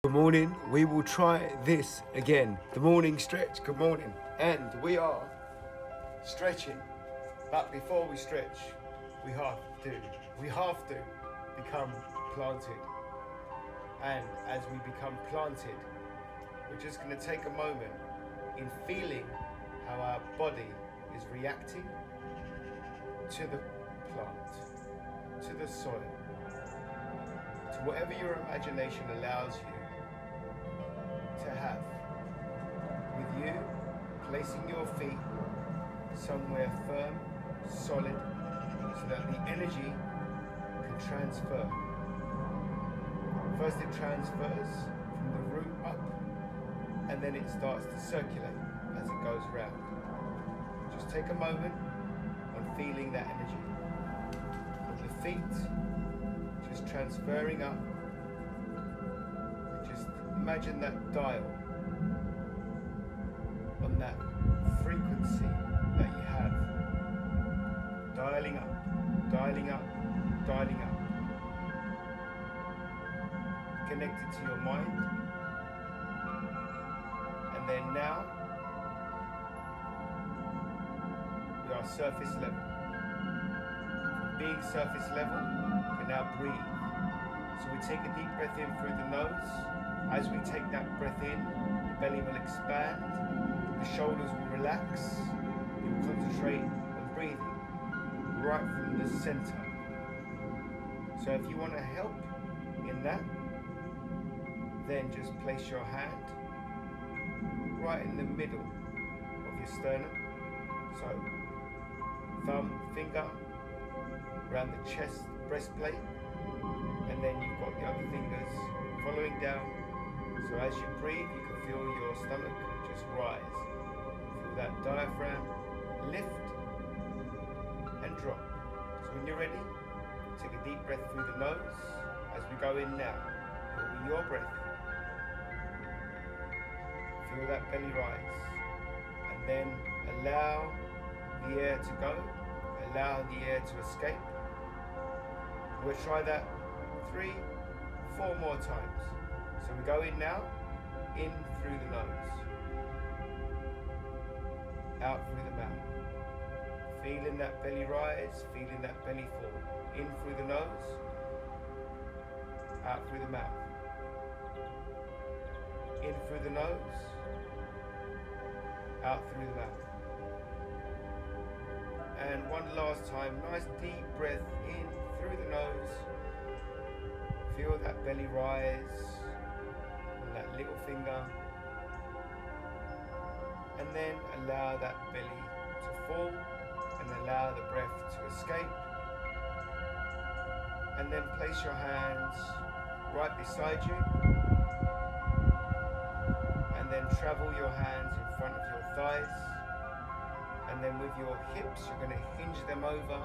Good morning, we will try this again. The morning stretch, good morning. And we are stretching, but before we stretch, we have to become planted. And as we become planted, we're just gonna take a moment in feeling how our body is reacting to the plant, to the soil, to whatever your imagination allows you to have, with you placing your feet somewhere firm, solid, so that the energy can transfer. First it transfers from the root up, and then it starts to circulate as it goes around. Just take a moment on feeling that energy. The feet just transferring up. Imagine that dial on that frequency that you have. Dialing up, dialing up, dialing up. Connected to your mind. And then now, we are surface level. Being surface level, we can now breathe. So we take a deep breath in through the nose. As we take that breath in, the belly will expand, the shoulders will relax. You will concentrate on breathing right from the center. So if you want to help in that, then just place your hand right in the middle of your sternum. So thumb, finger around the chest, breastplate, and then you've got the other fingers following down. So as you breathe, you can feel your stomach just rise. Feel that diaphragm lift and drop. So when you're ready, take a deep breath through the nose. As we go in now, it will be your breath. Feel that belly rise. And then allow the air to go. Allow the air to escape. We'll try that 3, 4 more times. So we go in now, in through the nose, out through the mouth. Feeling that belly rise, feeling that belly fall. In through the nose, out through the mouth. In through the nose, out through the mouth. And one last time, nice deep breath in through the nose. Feel that belly rise. That little finger, and then allow that belly to fall and allow the breath to escape, and then place your hands right beside you, and then travel your hands in front of your thighs, and then with your hips you're going to hinge them over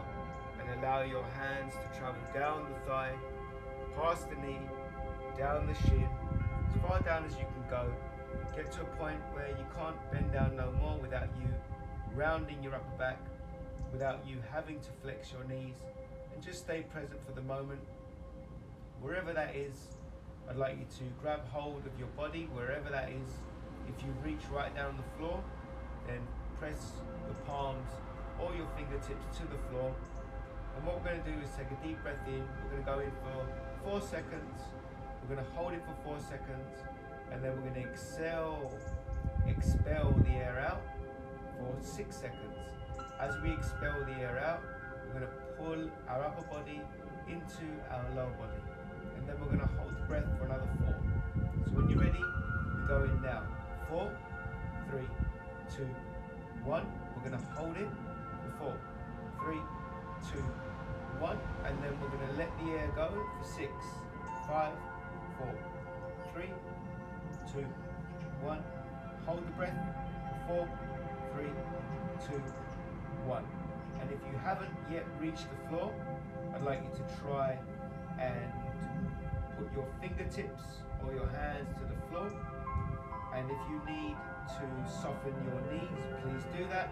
and allow your hands to travel down the thigh, past the knee, down the shin, as far down as you can go. Get to a point where you can't bend down no more without you rounding your upper back, without you having to flex your knees, and just stay present for the moment. Wherever that is, I'd like you to grab hold of your body, wherever that is. If you reach right down the floor, then press the palms or your fingertips to the floor. And what we're going to do is take a deep breath in. We're going to go in for 4 seconds. We're going to hold it for 4 seconds, and then we're going to expel the air out for 6 seconds. As we expel the air out, we're going to pull our upper body into our lower body, and then we're going to hold the breath for another 4. So when you're ready, we go in now. 4, 3, 2, 1. We're going to hold it for 4, 3, 2, 1, and then we're going to let the air go for 6, 5, 4, 3, 2, 1. Hold the breath for 4, 3, 2, 1. And if you haven't yet reached the floor, I'd like you to try and put your fingertips or your hands to the floor. And if you need to soften your knees, please do that.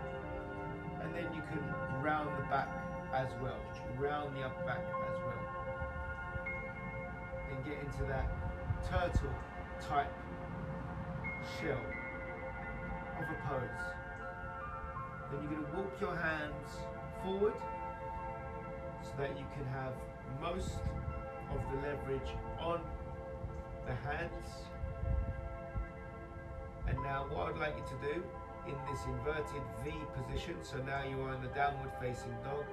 And then you can round the back as well, round the upper back as well. And get into that turtle type shell of a pose. Then you're going to walk your hands forward so that you can have most of the leverage on the hands. And now what I'd like you to do in this inverted V position, so now you are in the downward facing dog,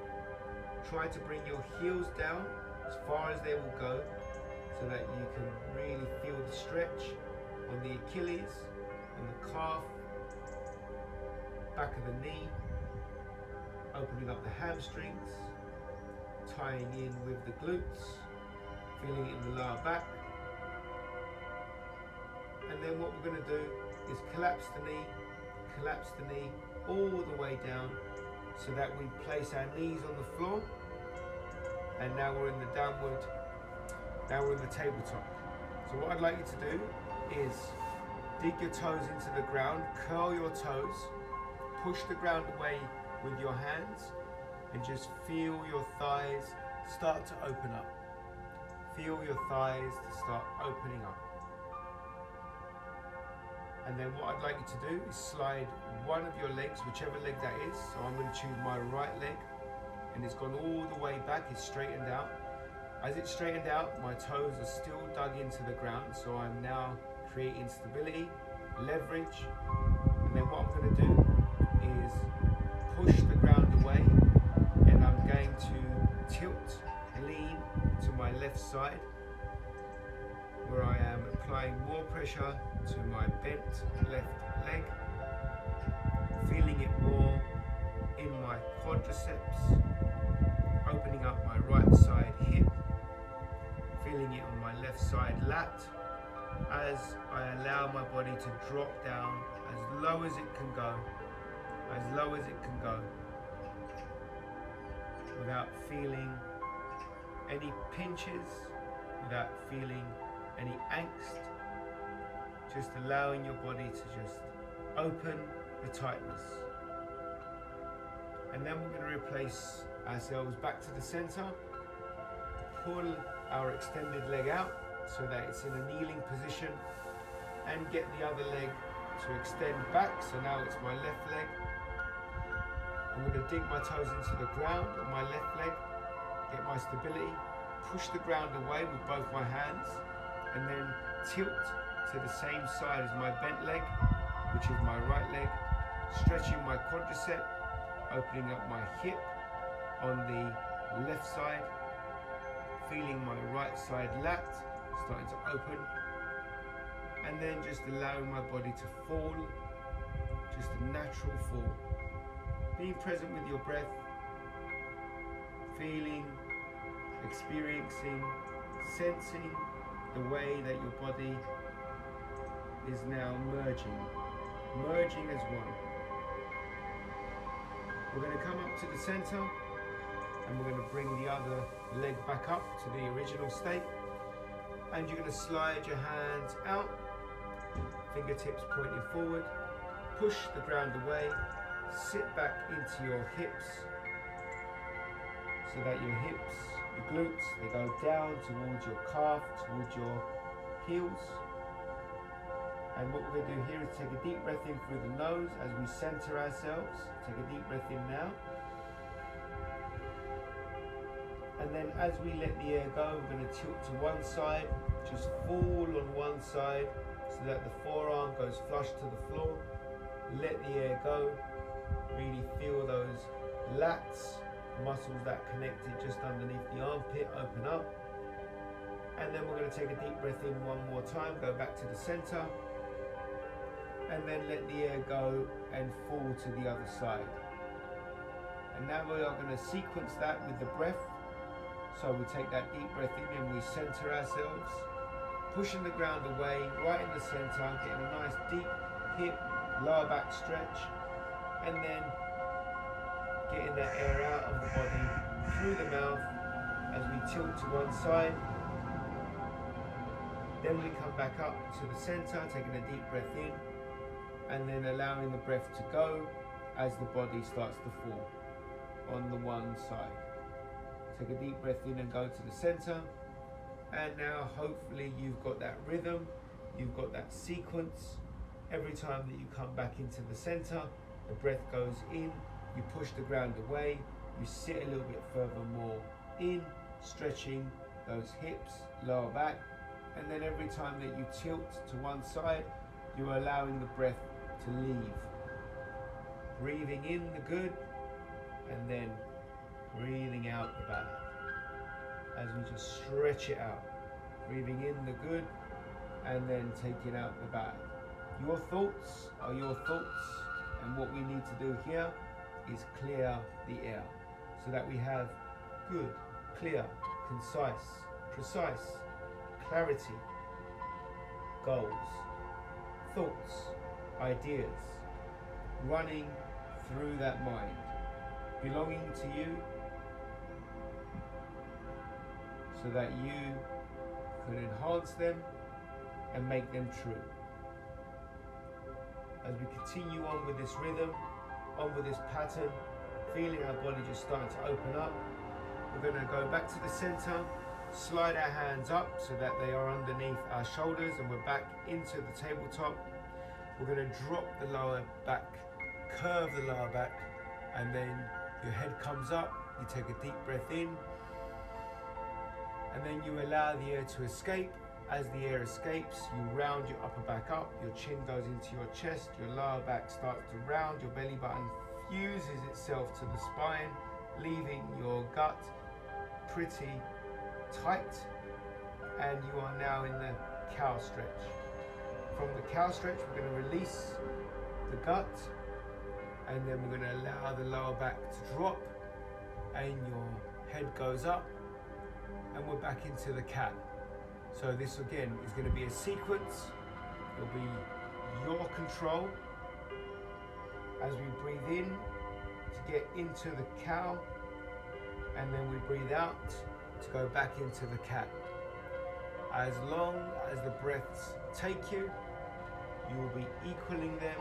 try to bring your heels down as far as they will go so that you can really feel the stretch on the Achilles, on the calf, back of the knee, opening up the hamstrings, tying in with the glutes, feeling it in the lower back. And then what we're going to do is collapse the knee all the way down so that we place our knees on the floor. And now we're in the downward, now we're in the tabletop. So what I'd like you to do is dig your toes into the ground, curl your toes, push the ground away with your hands, and just feel your thighs start to open up. Feel your thighs to start opening up. And then what I'd like you to do is slide one of your legs, whichever leg that is. So I'm going to choose my right leg, and it's gone all the way back, it's straightened out. As it's straightened out, my toes are still dug into the ground, so I'm now creating stability, leverage. And then what I'm going to do is push the ground away, and I'm going to tilt, lean to my left side, where I am applying more pressure to my bent left leg, feeling it more in my quadriceps, opening up my right side hip, feeling it on my left side lat, as I allow my body to drop down as low as it can go, as low as it can go, without feeling any pinches, without feeling any angst, just allowing your body to just open the tightness. And then we're going to replace ourselves back to the center, pull our extended leg out so that it's in a kneeling position, and get the other leg to extend back. So now it's my left leg. I'm going to dig my toes into the ground on my left leg, get my stability, push the ground away with both my hands, and then tilt to the same side as my bent leg, which is my right leg, stretching my quadricep, opening up my hip on the left side, feeling my right side lat starting to open, and then just allowing my body to fall, just a natural fall. Being present with your breath, feeling, experiencing, sensing the way that your body is now merging as one. We're going to come up to the center, and we're going to bring the other leg back up to the original state, and you're going to slide your hands out, fingertips pointing forward, push the ground away, sit back into your hips so that your hips, your glutes, they go down towards your calf, towards your heels. And what we're going to do here is take a deep breath in through the nose as we center ourselves. Take a deep breath in now. And then as we let the air go, we're going to tilt to one side, just fall on one side so that the forearm goes flush to the floor. Let the air go. Really feel those lats, muscles that connect it just underneath the armpit, open up. And then we're going to take a deep breath in one more time, go back to the center, and then let the air go and fall to the other side. And now we are going to sequence that with the breath. So we take that deep breath in and we center ourselves, pushing the ground away, right in the center, getting a nice deep hip, lower back stretch, and then getting that air out of the body through the mouth as we tilt to one side. Then we come back up to the center, taking a deep breath in, and then allowing the breath to go as the body starts to fall on the one side. Take a deep breath in and go to the center. And now hopefully you've got that rhythm you've got that sequence. Every time that you come back into the center, the breath goes in, you push the ground away, you sit a little bit further more in, stretching those hips, lower back, and then every time that you tilt to one side, you're allowing the breath to leave. Breathing in the good, and then breathing out the bad. As we just stretch it out. Breathing in the good, and then taking out the bad. Your thoughts are your thoughts, and what we need to do here is clear the air, so that we have good, clear, concise, precise, clarity, goals, thoughts, ideas, running through that mind, belonging to you, so that you can enhance them and make them true. As we continue on with this rhythm, on with this pattern, feeling our body just starting to open up, we're going to go back to the center, slide our hands up so that they are underneath our shoulders, and we're back into the tabletop. We're going to drop the lower back, curve the lower back, and then your head comes up, you take a deep breath in, and then you allow the air to escape. As the air escapes, you round your upper back up, your chin goes into your chest, your lower back starts to round, your belly button fuses itself to the spine, leaving your gut pretty tight, and you are now in the cow stretch. From the cow stretch, we're going to release the gut, and then we're going to allow the lower back to drop, and your head goes up, and we're back into the cat. So this again is going to be a sequence. It'll be your control as we breathe in to get into the cow, and then we breathe out to go back into the cat. As long as the breaths take you, you will be equaling them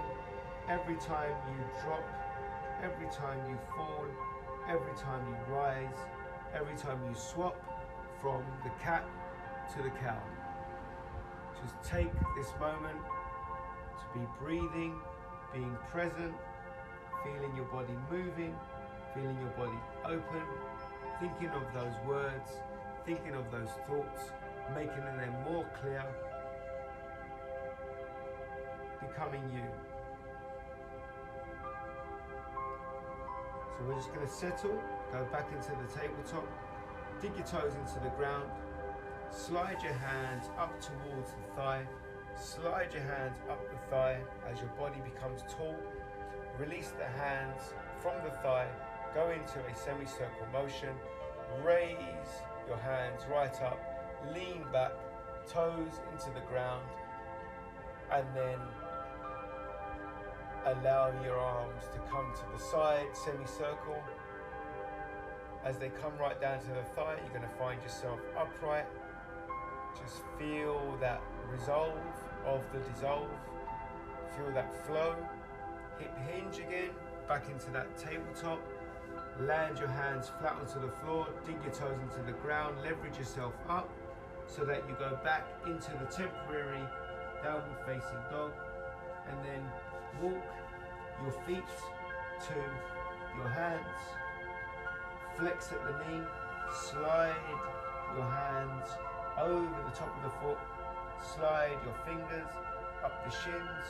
every time you drop, every time you fall, every time you rise, every time you swap from the cat to the cow. Just take this moment to be breathing, being present, feeling your body moving, feeling your body open, thinking of those words, thinking of those thoughts, making them more clear, becoming you. So we're just going to settle, go back into the tabletop, dig your toes into the ground, slide your hands up towards the thigh, slide your hands up the thigh as your body becomes tall. Release the hands from the thigh, go into a semicircle motion, raise your hands right up, lean back, toes into the ground, and then allow your arms to come to the side, semicircle. As they come right down to the thigh, you're going to find yourself upright. Just feel that resolve of the dissolve. Feel that flow. Hip hinge again, back into that tabletop. Land your hands flat onto the floor, dig your toes into the ground, leverage yourself up so that you go back into the temporary downward facing dog, and then walk your feet to your hands, flex at the knee, slide your hands over the top of the foot, slide your fingers up the shins,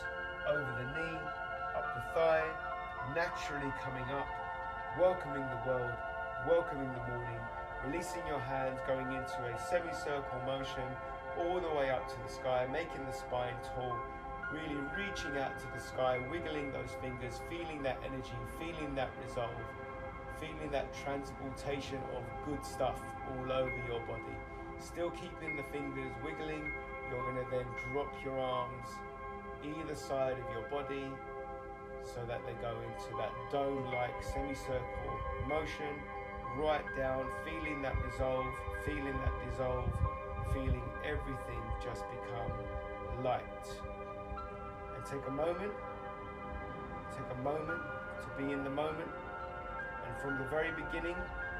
over the knee, up the thigh, naturally coming up, welcoming the world, welcoming the morning, releasing your hands, going into a semicircle motion all the way up to the sky, making the spine tall, really reaching out to the sky, wiggling those fingers, feeling that energy, feeling that resolve, feeling that transportation of good stuff all over your body. Still keeping the fingers wiggling, you're going to then drop your arms either side of your body so that they go into that dome-like semicircle motion, right down, feeling that resolve, feeling that dissolve, feeling everything just become light. And take a moment to be in the moment. And from the very beginning,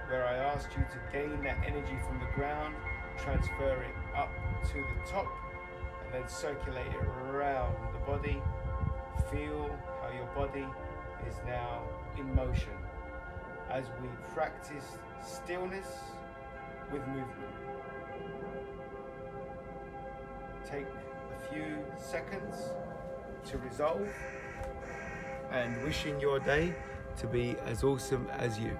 where I asked you to gain that energy from the ground, transfer it up to the top and then circulate it around the body. Feel how your body is now in motion as we practice stillness with movement. Take a few seconds to resolve, and wishing your day to be as awesome as you.